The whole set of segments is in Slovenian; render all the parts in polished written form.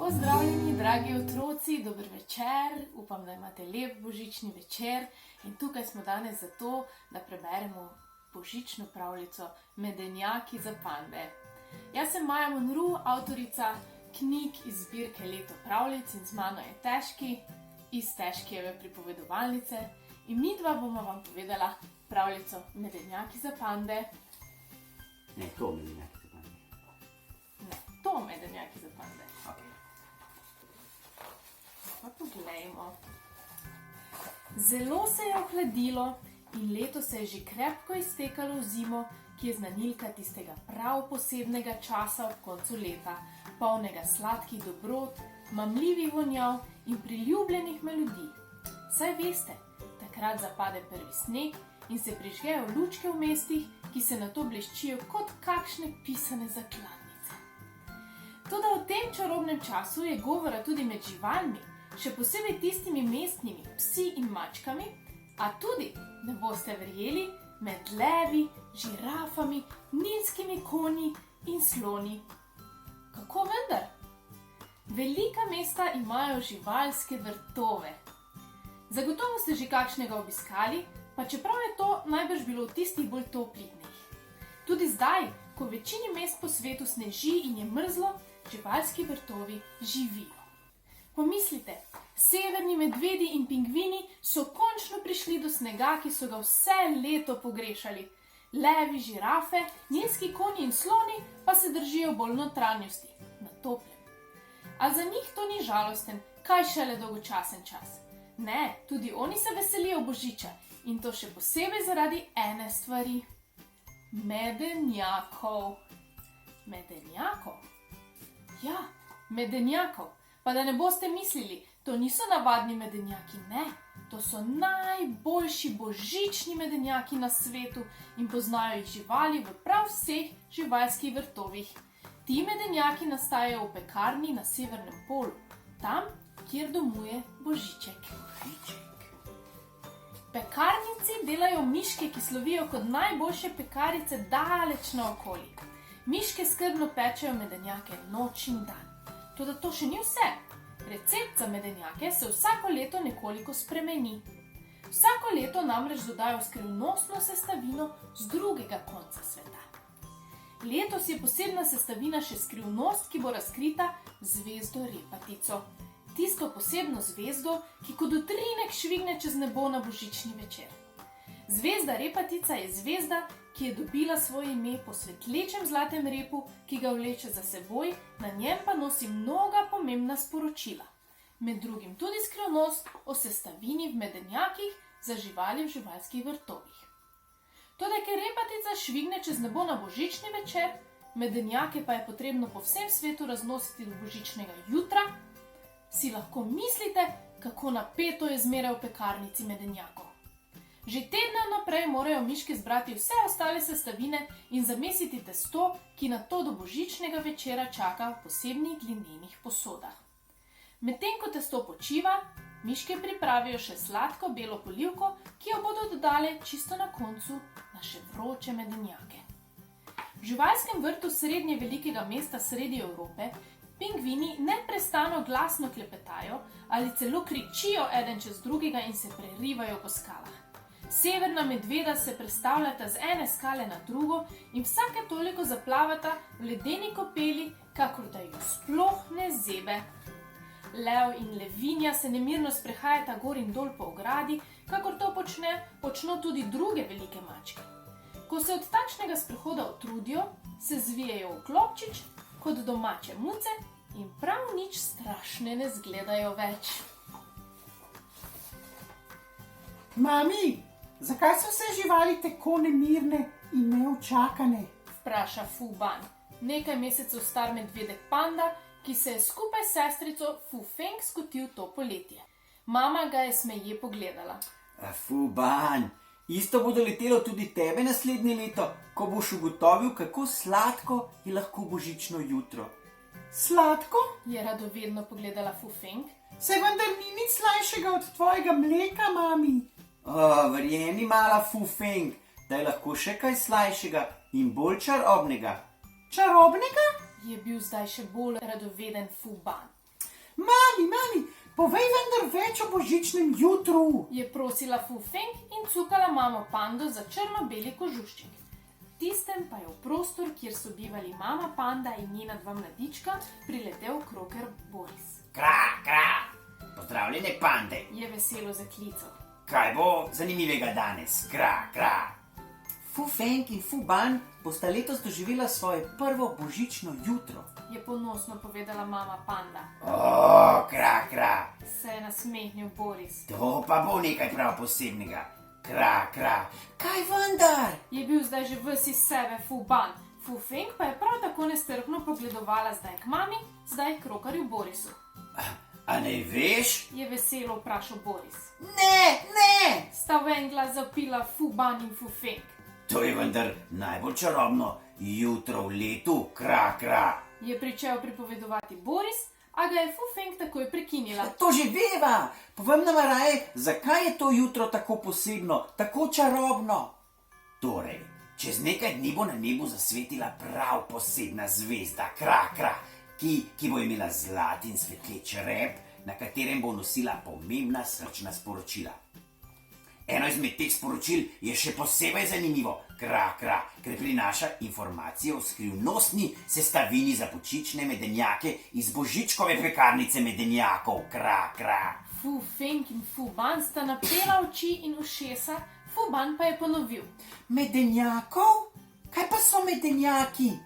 Pozdravljeni, dragi otroci, dober večer, upam, da imate lep božični večer in tukaj smo danes zato, da preberemo božično pravljico Medenjaki za pande. Jaz sem Maja Monru, avtorica knjig iz zbirke Leto pravljic in z mano je Težki iz Težkijeve pripovedovalnice in midva bomo vam povedala pravljico Medenjaki za pande. Ne, to Medenjaki za pande. Ne, to Medenjaki za pande. Okay. Pa poglejmo. Zelo se je ohladilo in leto se je že krepko iztekalo v zimo, ki je znanilka tistega prav posebnega časa ob koncu leta, polnega sladkih dobrot, mamljivih vonjav in priljubljenih melodij. Saj veste, takrat zapade prvi sneg in se prižgejo lučke v mestih, ki se nato bleščijo kot kakšne pisane zakladnice. Toda v tem čarobnem času je govora tudi med živalmi, še posebej tistimi mestnimi psi in mačkami, a tudi, ne boste verjeli, med levi, žirafami, nilskimi konji in sloni. Kako vendar? Velika mesta imajo živalske vrtove. Zagotovo ste že kakšnega obiskali, pa čeprav je to najbrž bilo v tistih bolj toplih dneh. Tudi zdaj, ko v večini mest po svetu sneži in je mrzlo, živalski vrtovi živijo. Pomislite, severni medvedi in pingvini so končno prišli do snega, ki so ga vse leto pogrešali. Levi, žirafe, nilski konji in sloni pa se držijo bolj notranjosti, na toplem. A za njih to ni žalosten, kaj šele dolgočasen čas. Ne, tudi oni se veselijo božiča in to še posebej zaradi ene stvari. Medenjakov. Medenjakov? Ja, medenjakov. Pa da ne boste mislili, to niso navadni medenjaki, ne. To so najboljši božični medenjaki na svetu in poznajo jih živali v prav vseh živalskih vrtovih. Ti medenjaki nastajajo v pekarni na severnem polu, tam, kjer domuje Božiček. Pekarnici delajo miške, ki slovijo kot najboljše pekarice daleč naokoli. Miške skrbno pečejo medenjake noč in dan. Toda to še ni vse. Recept za medenjake se vsako leto nekoliko spremeni. Vsako leto namreč dodajo skrivnostno sestavino z drugega konca sveta. Letos je posebna sestavina še skrivnost, ki bo razkrita zvezdo repatico. Tisto posebno zvezdo, ki kot utrinek švigne čez nebo na božični večer. Zvezda repatica je zvezda, ki je dobila svoje ime po svetlečem zlatem repu, ki ga vleče za seboj, na njem pa nosi mnoga pomembna sporočila. Med drugim tudi skrivnost o sestavini v medenjakih za živali v živalskih vrtovih. Toda ker repatica švigne čez nebo na božični večer, medenjake pa je potrebno po vsem svetu raznositi do božičnega jutra, si lahko mislite, kako napeto je zmeraj v pekarnici medenjakov. Že tedne naprej morajo miške zbrati vse ostale sestavine in zamesiti testo, ki nato do božičnega večera čaka v posebnih glinenih posodah. Medtem ko testo počiva, miške pripravijo še sladko belo polivko, ki jo bodo dodale čisto na koncu na še vroče medenjake. V živalskem vrtu srednje velikega mesta sredi Evrope pingvini neprestano glasno klepetajo ali celo kričijo eden čez drugega in se prerivajo po skalah. Severna medveda se prestavljata z ene skale na drugo in vsake toliko zaplavata v ledeni kopeli, kakor da ju sploh ne zebe. Lev in levinja se nemirno sprehajata gor in dol po ogradi, kakor to počno tudi druge velike mačke. Ko se od takšnega sprehoda utrudijo, se zvijejo v klobčič kot domače muce in prav nič strašne ne zgledajo več. Mami, zakaj so vse živali tako nemirne in neučakane? Vpraša Fu Ban, nekaj mesecev star medvedek panda, ki se je skupaj s sestrico Fu Feng skotil to poletje. Mama ga je smeje pogledala. Fu Ban, isto bo doletelo tudi tebe naslednje leto, ko boš ugotovil, kako sladko je lahko božično jutro. Sladko? Je radovedno pogledala Fu Feng. Saj vendar ni nič slajšega od tvojega mleka, mami. Verjemi, mala Fu Feng, da je lahko še kaj slajšega in bolj čarobnega. Čarobnega? Je bil zdaj še bolj radoveden Fu Ban. Mami, povej vendar več o božičnem jutru. Je prosila Fu Feng in cukala mamo pando za črno-beli kožušček. Tistem pa je v prostor, kjer so bivali mama panda in njena dva mladička, priletel kroker Boris. Kra. Pozdravljene, pande. Je veselo zaklical. Kaj bo zanimivega danes? Kra. Fu Feng in Fu Ban bosta letos doživela svoje prvo božično jutro. Je ponosno povedala mama panda. O, kra. Se je nasmehnil Boris. To pa bo nekaj prav posebnega. Kra. Kaj vendar? Je bil zdaj že ves iz sebe Fu Ban. Fu Feng pa je prav tako nestrpno pogledovala zdaj k mami, zdaj k krokarju Borisu. A ne veš? Je veselo vprašal Boris. Ne! Sta v en glas zapila Fu Ban in Fu Feng. To je vendar najbolj čarobno jutro v letu. Kra. Je pričel pripovedovati Boris, a ga je Fu Feng takoj prekinila. To že veva. Povem nam raje, zakaj je to jutro tako posebno, tako čarobno. Torej, čez nekaj dni bo na nebu zasvetila prav posebna zvezda, Kra, ki bo imela zlat in svetleč rep, na katerem bo nosila pomembna srčna sporočila. Eno izmed teh sporočil je še posebej zanimivo, Kra, ker prinaša informacije o skrivnostni sestavini za božične medenjake iz božičkove pekarnice medenjakov, Kra. Fu Feng in Fu Ban sta napela oči in ušesa, Fu Ban pa je ponovil. Medenjakov? Kaj pa so medenjaki?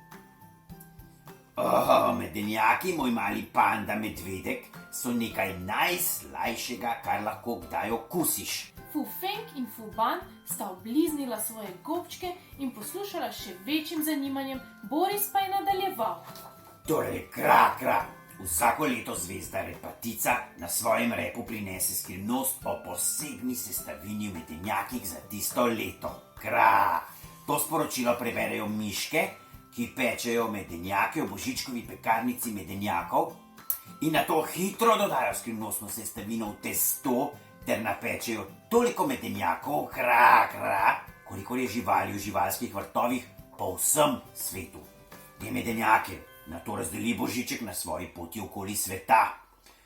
Medenjaki, moj mali panda medvedek, so nekaj najslajšega, kar lahko kdaj okusiš. Fu Feng in Fu Ban sta obliznila svoje gobčke in poslušala še večjim zanimanjem, Boris pa je nadaljeval. Torej, Kra, vsako leto zvezda repatica na svojem repu prinese skrivnost o posebni sestavini v medenjakih za tisto leto. Kra, to sporočilo preberejo miške, ki pečejo medenjake v božičkovi pekarnici medenjakov in nato hitro dodajo skrivnostno sestavino v testo ter napečejo toliko medenjakov, Kra, kolikor je živali v živalskih vrtovih po vsem svetu. Te medenjake nato razdeli Božiček na svoji poti okoli sveta.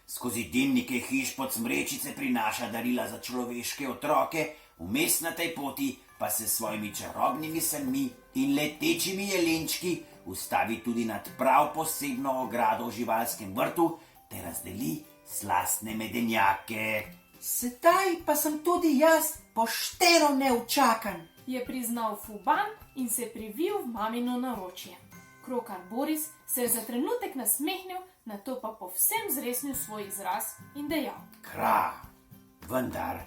Skozi dimnike hiš pod smrečice prinaša darila za človeške otroke, vmes na tej poti pa se s svojimi čarobnimi sanmi in letečimi jelenčki ustavi tudi nad prav posebno ogrado v živalskem vrtu ter razdeli slastne medenjake. Sedaj pa sem tudi jaz pošteno neučakan, je priznal Fu Ban in se privil v mamino naročje. Krokar Boris se je za trenutek nasmehnil, nato pa povsem zresnil svoj izraz in dejal. Kra, vendar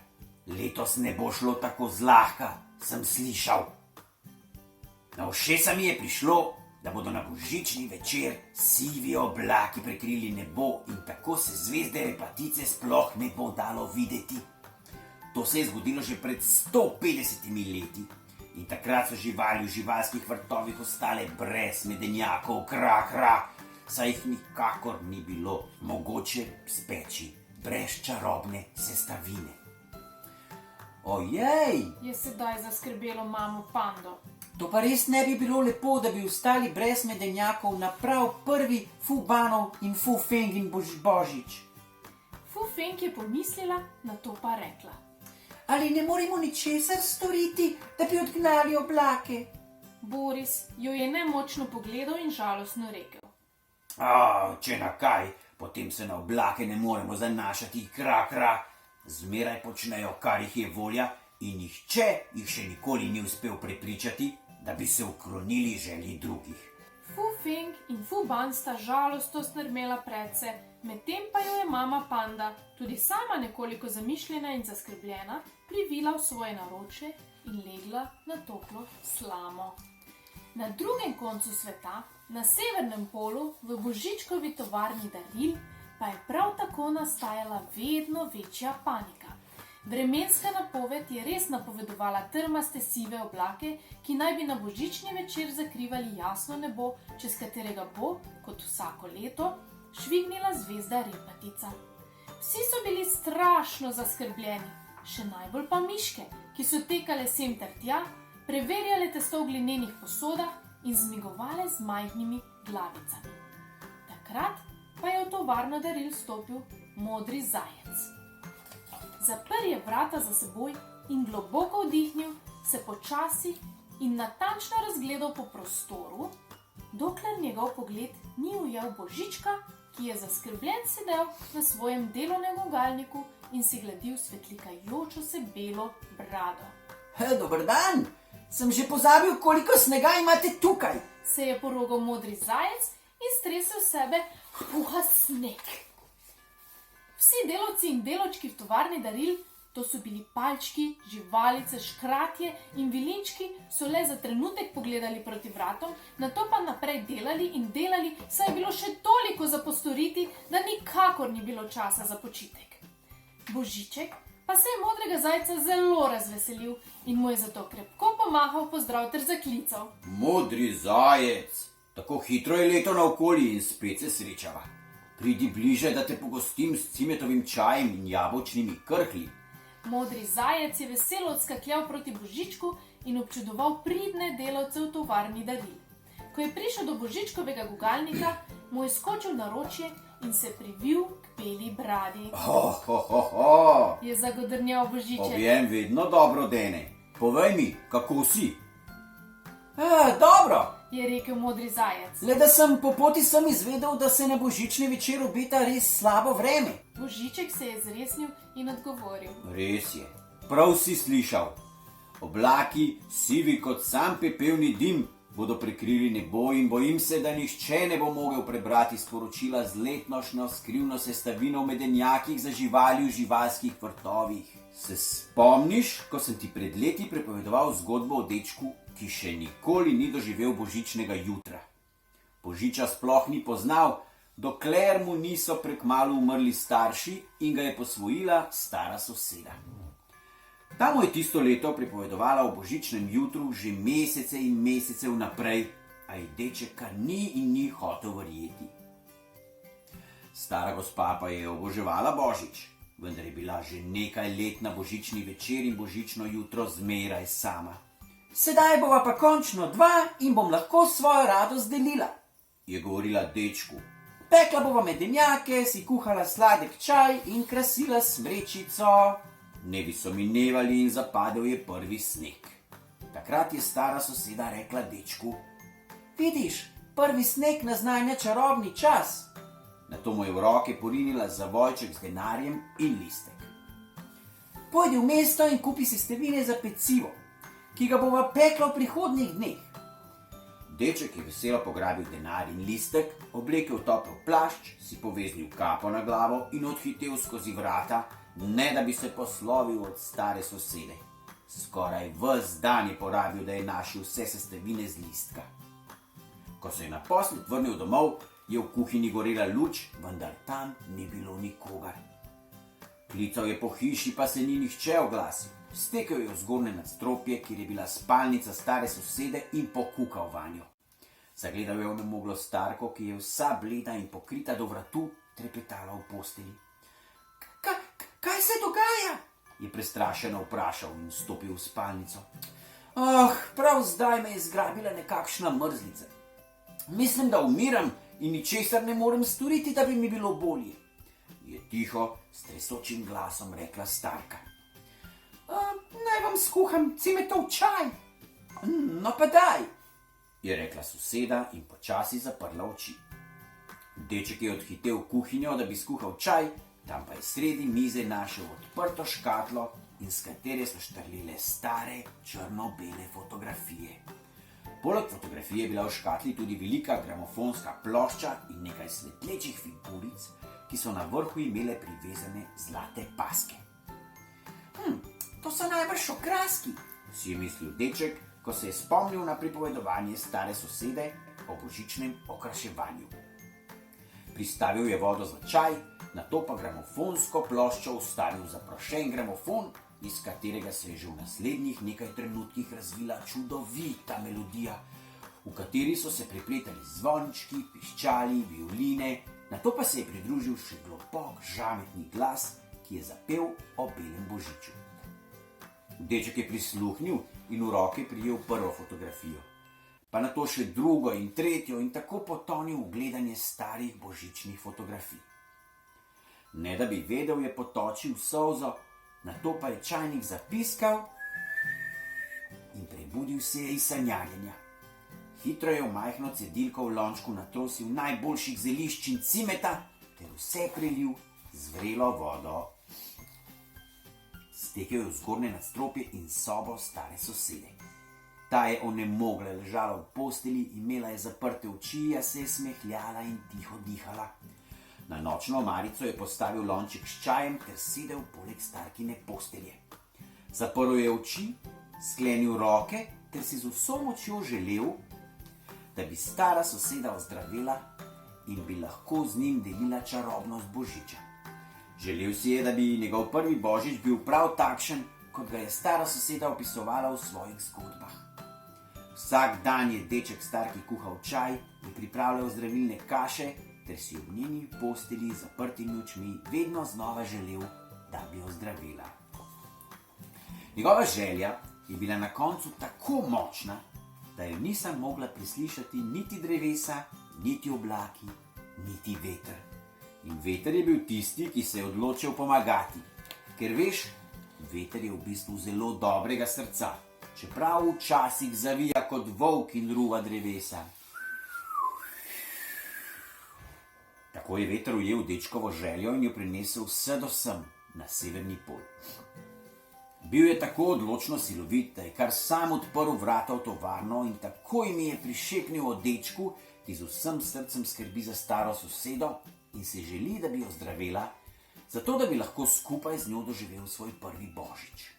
letos ne bo šlo tako zlahka, sem slišal. Na ušesa mi je prišlo, da bodo na božični večer sivi oblaki prekrili nebo in tako se zvezde repatice sploh ne bo dalo videti. To se je zgodilo že pred 150 leti in takrat so živali v živalskih vrtovih ostale brez medenjakov, Kra, saj jih nikakor ni bilo mogoče speči brez čarobne sestavine. Ojej! Je sedaj zaskrbelo mamo pando. To pa res ne bi bilo lepo, da bi ostali brez medenjakov na prav prvi Fu Banov in Fu Fengin božič. Fu Feng je pomislila, nato pa rekla. Ali ne moremo ničesar storiti, da bi odgnali oblake? Boris jo je nemočno pogledal in žalostno rekel. Če na kaj, potem se na oblake ne moremo zanašati, Kra. Zmeraj počnejo, kar jih je volja in nihče jih še nikoli ni uspel prepričati, da bi se uklonili želji drugih. Fu Feng in Fu Ban sta žalostno strmela predse, medtem pa jo je mama panda, tudi sama nekoliko zamišljena in zaskrbljena, privila v svoje naročje in legla na toplo slamo. Na drugem koncu sveta, na severnem polu, v božičkovi tovarni daril, pa je prav tako nastajala vedno večja panika. Vremenska napoved je res napovedovala trmaste sive oblake, ki naj bi na božični večer zakrivali jasno nebo, čez katerega bo, kot vsako leto, švignila zvezda repatica. Vsi so bili strašno zaskrbljeni, še najbolj pa miške, ki so tekale sem ter tja, preverjale testo v glinenih posodah in zmigovale z majhnimi glavicami. Takrat pa je v to tovarno daril stopil modri zajec. Zaprl je vrata za seboj in globoko vdihnil, se počasi in natančno razgledal po prostoru, dokler njegov pogled ni ujel Božička, ki je zaskrbljen sedel na svojem delovnem gugalniku in si gladil svetlikajočo se belo brado. Dober dan, sem že pozabil, koliko snega imate tukaj. Se je porogal modri zajec in stresel sebe puha sneg. Vsi delavci in delavčki v tovarni daril, to so bili palčki, živalice, škratje in vilinčki, so le za trenutek pogledali proti vratom, nato pa naprej delali in delali, saj je bilo še toliko za postoriti, da nikakor ni bilo časa za počitek. Božiček pa se je modrega zajca zelo razveselil in mu je zato krepko pomahal pozdrav ter zaklical. Modri zajec, tako hitro je leto naokoli in spet se srečava. Pridi bliže, da te pogostim s cimetovim čajem in jabolčnimi krhlji. Modri zajec je veselo odskakljal proti Božičku in občudoval pridne delavce v tovarni daril. Ko je prišel do Božičkovega gugalnika, mu je skočil na ročje in se privil k beli bradi. Je zagodrnjal Božiček. Objem vedno dobro dene. Povej mi, kako si? Dobro, Je rekel modri zajec. le da sem po poti sem izvedel, da se na božični večer obeta res slabo vreme. Božiček se je zresnil in odgovoril. Res je, prav si slišal. Oblaki, sivi kot sam pepelni dim, bodo prekrili nebo in bojim se, da nihče ne bo mogel prebrati sporočila z letošnjo skrivno sestavino v medenjakih za živali v živalskih vrtovih. Se spomniš, ko sem ti pred leti prepovedoval zgodbo o dečku, ki še nikoli ni doživel božičnega jutra? Božiča sploh ni poznal, dokler mu niso prekmalu umrli starši in ga je posvojila stara soseda. Ta mu je tisto leto pripovedovala o božičnem jutru že mesece in mesece vnaprej, a ji deček kar ni in ni hotel verjeti. Stara gospa pa je oboževala Božič, vendar je bila že nekaj let na božični večer in božično jutro zmeraj sama. Sedaj bova pa končno dva in bom lahko svojo radost delila, Je govorila dečku. Pekla bova medenjake, si kuhala sladek čaj in krasila smrečico. Dnevi so minevali in zapadel je prvi sneg. Takrat je stara soseda rekla dečku. Vidiš, prvi sneg naznanja čarobni čas. Nato mu je v roke porinila zavojček z denarjem in listek. Pojdi v mesto in kupi sestavine za pecivo, ki ga bova pekla v prihodnjih dneh. Deček je veselo pograbil denar in listek, oblekel topel plašč, si poveznil kapo na glavo in odhitel skozi vrata, ne da bi se poslovil od stare sosede. Skoraj ves dan je porabil, da je našel vse sestavine z listka. Ko se je naposled vrnil domov, je v kuhinji gorela luč, vendar tam ni bilo nikogar. Klical je po hiši, pa se ni nihče oglasil. Stekel je v zgornje nadstropje, kjer je bila spalnica stare sosede in pokukal vanjo. Zagledal je onemoglo starko, ki je vsa bleda in pokrita do vratu trepetala v postelji. Kaj se dogaja? Je prestrašeno vprašal in stopil v spalnico. Prav zdaj me je zgrabila nekakšna mrzlica. Mislim, da umiram in ničesar ne morem storiti, da bi mi bilo bolje, je tiho, s tresočim glasom rekla starka. Naj vam skuham cimetov čaj. No pa daj, Je rekla soseda in počasi zaprla oči. Deček je odhitel v kuhinjo, da bi skuhal čaj, tam pa je sredi mize našel odprto škatlo, iz katere so štrlele stare črno-bele fotografije. Poleg fotografije je bila v škatli tudi velika gramofonska plošča in nekaj svetlečih figuric, ki so na vrhu imele privezane zlate paske. to so najbrž okraski. Si je mislil deček, ko se je spomnil na pripovedovanje stare sosede o božičnem okraševanju. Pristavil je vodo za čaj, nato pa gramofonsko ploščo vstavil za prošen gramofon, iz katerega se je že v naslednjih nekaj trenutkih razvila čudovita melodija, v kateri so se prepletali zvončki, piščali, violine, nato pa se je pridružil še globok žametni glas, ki je zapel o belem božiču. Deček je prisluhnil in v roke prijel prvo fotografijo. pa nato še drugo in tretjo in tako potonil v gledanje starih božičnih fotografij. Ne da bi vedel, je potočil solzo, nato pa je čajnik zapiskal in prebudil se je iz sanjarjenja. Hitro je v majhno cedilko v lončku natrosil najboljših zelišč in cimeta ter vse prelil z vrelo vodo. Stekel je v zgornje nadstropje in sobo stare sosede. Ta je onemogla ležala v posteli, imela je zaprte oči, a se je smehljala in tiho dihala. Na nočno omarico je postavil lonček s čajem ter sedel poleg starkine postelje. Zaprl je oči, sklenil roke ter si z vso močjo želel, da bi stara soseda ozdravela in bi lahko z njim delila čarobnost božiča. Želel si je, da bi njegov prvi božič bil prav takšen, kot ga je stara soseda opisovala v svojih zgodbah. Vsak dan je deček starki kuhal čaj in pripravljal zdravilne kaše, ter si ob njeni posteli z zaprtimi očmi vedno znova želel, da bi ozdravela. Njegova želja je bila na koncu tako močna, da jo nisem mogla preslišati niti drevesa, niti oblaki, niti veter. In veter je bil tisti, ki se je odločil pomagati. Ker veš, veter je v bistvu zelo dobrega srca, čeprav včasih zavija kot volk in ruva drevesa. Tako je veter ujel dečkovo željo in jo prinesel vse do sem, na severni pol. Bil je tako odločno silovit, da je kar sam odprl vrata v tovarno in takoj mi je prišepnil o dečku, ki z vsem srcem skrbi za staro sosedo in se želi, da bi jo ozdravela, zato da bi lahko skupaj z njo doživel svoj prvi božič.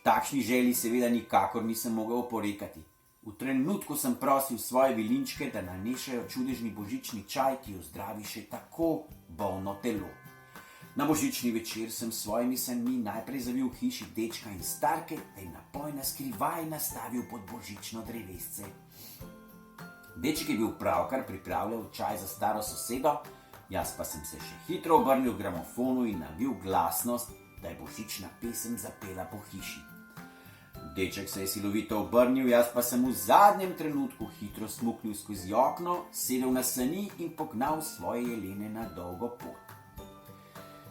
Takšni želji seveda nikakor nisem mogel oporekati. V trenutku sem prosil svoje vilinčke, da nanešajo čudežni božični čaj, ki ozdravi še tako bolno telo. Na božični večer sem s svojimi sanmi najprej zavil hiši dečka in starke, da jim napoj na skrivaj nastavil pod božično drevesce. Deček je bil pravkar pripravljal čaj za staro sosedo, jaz pa sem se še hitro obrnil v gramofonu in navil glasnost, da je božična pesem zapela po hiši. Deček se je silovito obrnil, jaz pa sem v zadnjem trenutku hitro smuknil skozi okno, sedel na sani in pognal svoje jelene na dolgo pot.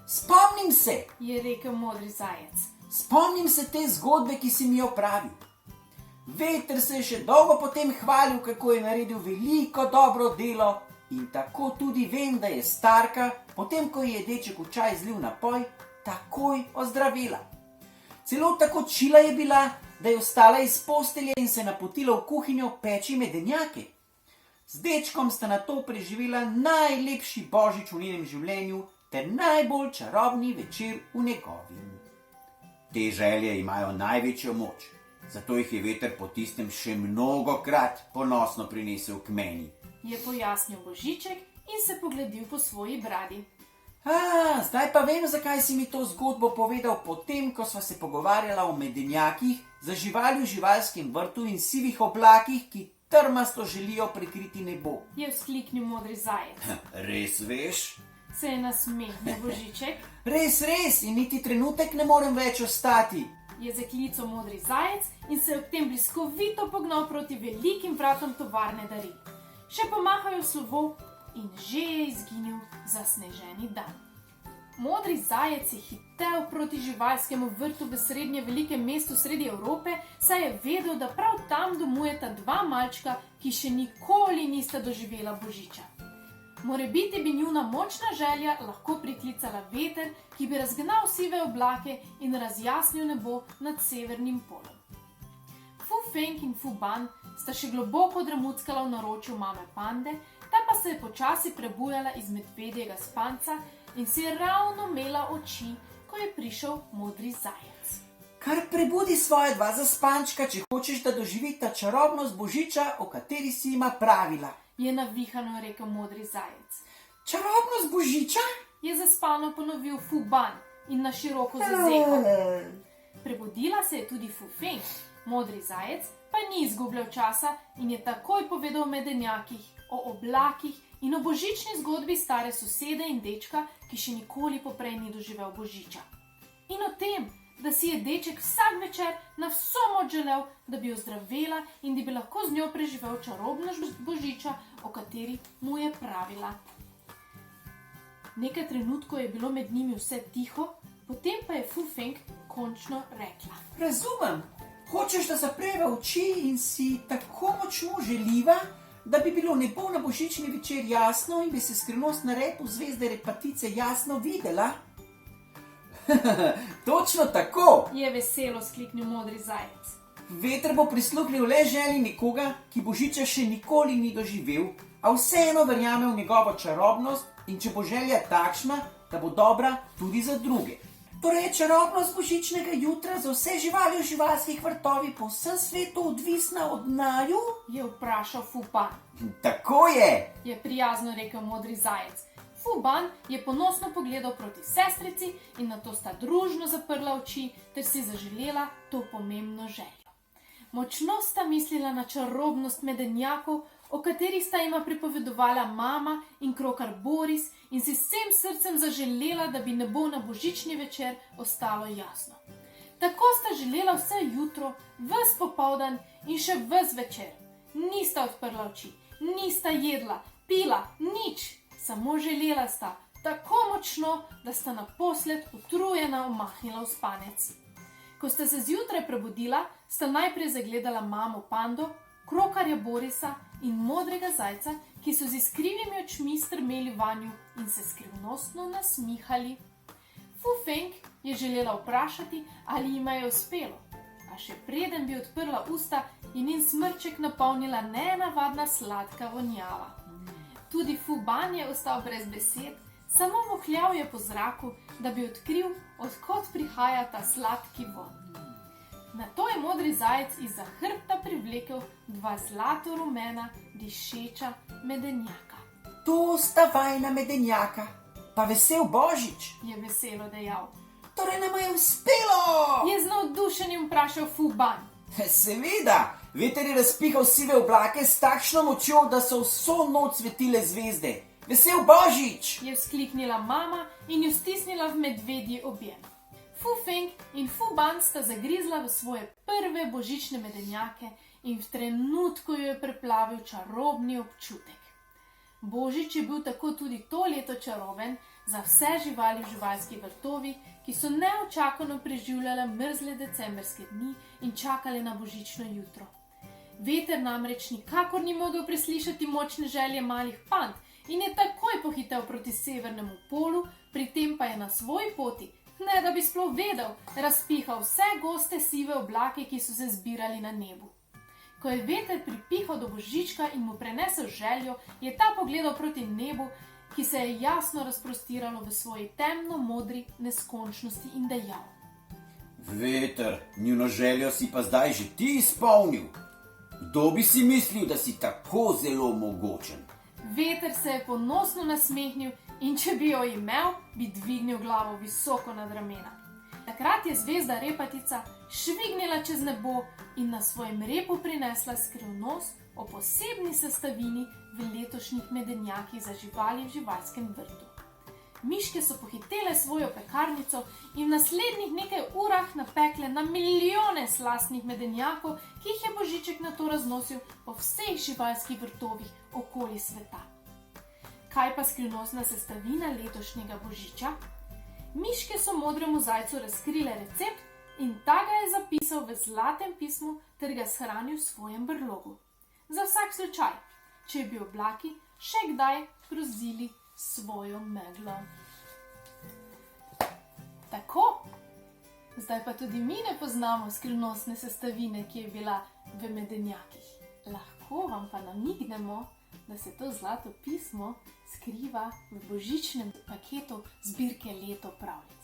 Spomnim se, je rekel modri zajec. Spomnim se te zgodbe, ki si mi jo pravil. Veter se je še dolgo potem hvalil, kako je naredil veliko dobro delo in tako tudi vem, da je starka, potem ko je deček v čaj zlil napoj, takoj ozdravela. Celo tako čila je bila, da je vstala iz postelje in se napotila v kuhinjo peči medenjake. Z dečkom sta nato preživela najlepši božič v njenem življenju ter najbolj čarobni večer v njegovim. Te želje imajo največjo moč, zato jih je veter po tistem še mnogokrat ponosno prinesel k meni. Je pojasnil Božiček in se pogledil po svoji bradi. Zdaj pa vem, zakaj si mi to zgodbo povedal potem, ko sva se pogovarjala o medenjakih, za živali v živalskem vrtu in sivih oblakih, ki trmasto želijo prekriti nebo. Je vzkliknil modri zajec. Res veš? Se je nasmehnil Božiček. Res, in niti trenutek ne morem več ostati. Je zaklical modri zajec in se ob tem bliskovito pognal proti velikim vratom tovarne daril. Še pomahal je slovo in že je izginil zasneženi dan. Modri zajec je hitel proti živalskemu vrtu v srednje velikem mestu sredi Evrope, saj je vedel, da prav tam domujeta dva malčka, ki še nikoli nista doživela božiča. Morebiti bi njuna močna želja lahko priklicala veter, ki bi razgnal sive oblake in razjasnil nebo nad severnim polom. Fu Feng in Fu Ban sta še globoko dremuckala v naročju mame pande, ta pa se je počasi prebujala iz medvedjega spanca in si je ravno mela oči, ko je prišel modri zajec. Kar prebudi svoje dva zaspančka, če hočeš, da doživita čarobnost božiča, o kateri si jima pravila. Je navihano rekel modri zajec. Čarobnost božiča? Je zaspano ponovil Fu Ban in na široko zazehal. Prebudila se je tudi Fu Feng. Modri zajec pa ni izgubljal časa in je takoj povedal o medenjakih, o oblakih in o božični zgodbi stare sosede in dečka, ki še nikoli poprej ni doživel božiča. In o tem, da si je deček vsak večer na vso moč želel, da bi ozdravela in da bi lahko z njo preživel čarobnost božiča, o kateri mu je pravila. Nekaj trenutkov je bilo med njimi vse tiho, potem pa je Fu Feng končno rekla. Razumem, hočeš, da zapreva oči in si tako močno želiva, da bi bilo nebo na božični večer jasno in bi se skrivnost na repu zvezde repatice jasno videla? Točno tako! Je veselo skliknil modri zajec. Veter bo prisluhnil le želji nekoga, ki božiča še nikoli ni doživel, a vseeno verjame v njegovo čarobnost in če bo želja takšna, da bo dobra tudi za druge. Torej je čarobnost božičnega jutra za vse živali v živalskih vrtovih po vsem svetu odvisna od naju? Je vprašal Fu Ban. Tako je Prijazno rekel modri zajec. Fu Ban je ponosno pogledal proti sestrici in nato sta družno zaprla oči ter si zaželela to pomembno željo. Močno sta mislila na čarobnost medenjakov, o katerih sta jima pripovedovala mama in krokar Boris, in si vsem srcem zaželela, da bi nebo na božični večer ostalo jasno. Tako sta želela vse jutro, ves popoldan in še ves večer. Nista odprla oči, nista jedla, pila, nič. Samo želela sta, tako močno, da sta naposled utrujena omahnila v spanec. Ko sta se zjutraj prebudila, sta najprej zagledala mamo Pando, krokarja Borisa in modrega zajca, ki so z iskrivimi očmi strmeli vanju in se skrivnostno nasmihali. Fu Feng je želela vprašati, ali jima je uspelo, a še preden bi odprla usta in njen smrček napolnila nenavadna sladka vonjava. Tudi Fu Ban je ostal brez besed, samo vohljal je po zraku, da bi odkril, od kod prihaja ta sladki vonj. Nato je modri zajec izza hrbta privlekel dva zlato-rumena, dišeča medenjaka. To sta vajna medenjaka, pa vesel božič, Je veselo dejal. torej nama je uspelo! Je z navdušenjem vprašal Fu Ban. Seveda, veter je razpihal sive oblake s takšno močjo, da so vso noč svetile zvezde. Vesel božič! Je vzkliknila mama in jo stisnila v medvedji objem. Fu Feng in Fu Ban sta zagrizla v svoje prve božične medenjake in v trenutku jo je preplavil čarobni občutek. Božič je bil tako tudi to leto čaroben za vse živali v živalskih vrtovih, ki so neočakano preživljale mrzle decembrske dni in čakale na božično jutro. Veter namreč nikakor ni mogel preslišati močne želje malih pand in je takoj pohitel proti severnemu polu, pri tem pa je na svoji poti, ne da bi sploh vedel, razpihal vse goste sive oblake, ki so se zbirali na nebu. Ko je veter pripihal do božička in mu prenesel željo, je ta pogledal proti nebu, ki se je jasno razprostiralo v svoji temno-modri neskončnosti in dejal. Veter, njuno željo si pa zdaj že ti izpolnil. Kdo bi si mislil, da si tako zelo mogočen? Veter se je ponosno nasmehnil in če bi jo imel, bi dvignil glavo visoko nad ramena. Takrat je zvezda repatica švignila čez nebo in na svojem repu prinesla skrivnost o posebni sestavini v letošnjih medenjakih za živali v živalskem vrtu. Miške so pohitele svojo pekarnico in v naslednjih nekaj urah napekle na milijone slastnih medenjakov, ki jih je božiček nato raznosil po vseh živalskih vrtovih okoli sveta. Kaj pa skrivnostna sestavina letošnjega božiča? Miške so modremu zajcu razkrile recept in ta ga je zapisal v zlatem pismu ter ga shranil v svojem brlogu. Za vsak slučaj, če bi oblaki še kdaj grozili svojo meglo. Tako, zdaj pa tudi mi ne poznamo skrivnostne sestavine, ki je bila v medenjakih. Lahko vam pa namignemo, da se to zlato pismo skriva v božičnem paketu zbirke Leto pravljic.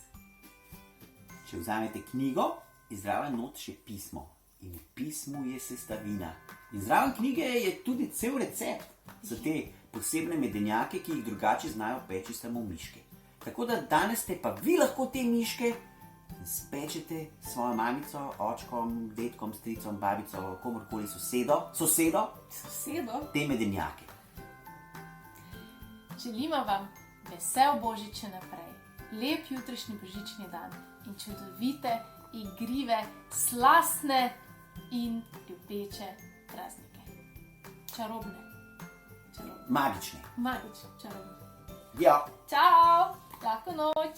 Če vzamete knjigo, je zraven not še pismo. In v pismu je sestavina. In zraven knjige je tudi cel recept za te posebne medenjake, ki jih drugače znajo peči samo miške. Tako da danes ste pa vi lahko te miške spečete s svojo mamico, očkom, dedkom, stricom, babico, komorkoli, sosedo, te medenjake. Želimo vam vesel božič še naprej, lep jutrišnji božični dan in čudovite igrive, slastne in ljubeče praznike. Čarobne. Magične. Magične, čarobne. Ja. Čau, lahko noč.